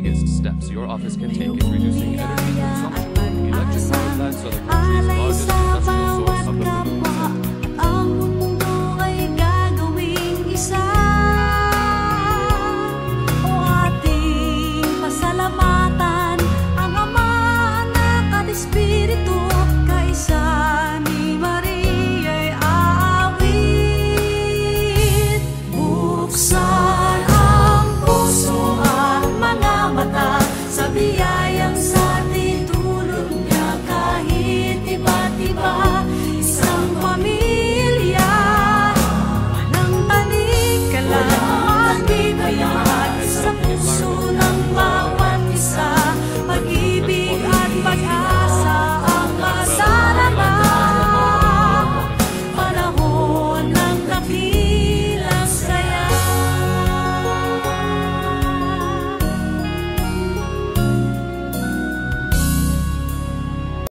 biggest steps your office can take in reducing energy consumption. Electric power plants are the country's largest industrial source of the renewable sector. Ang mundo ay gagawing isa. O ating pasalamatan ang Ama, Anak at Espiritu, kaisa ni Maria'y aawit. Buksan ang puso at mga mata sa biyayang sa tinulog niya, kahit iba't iba. Isang pamilya ng tanik ka lang, magbibigay sa puso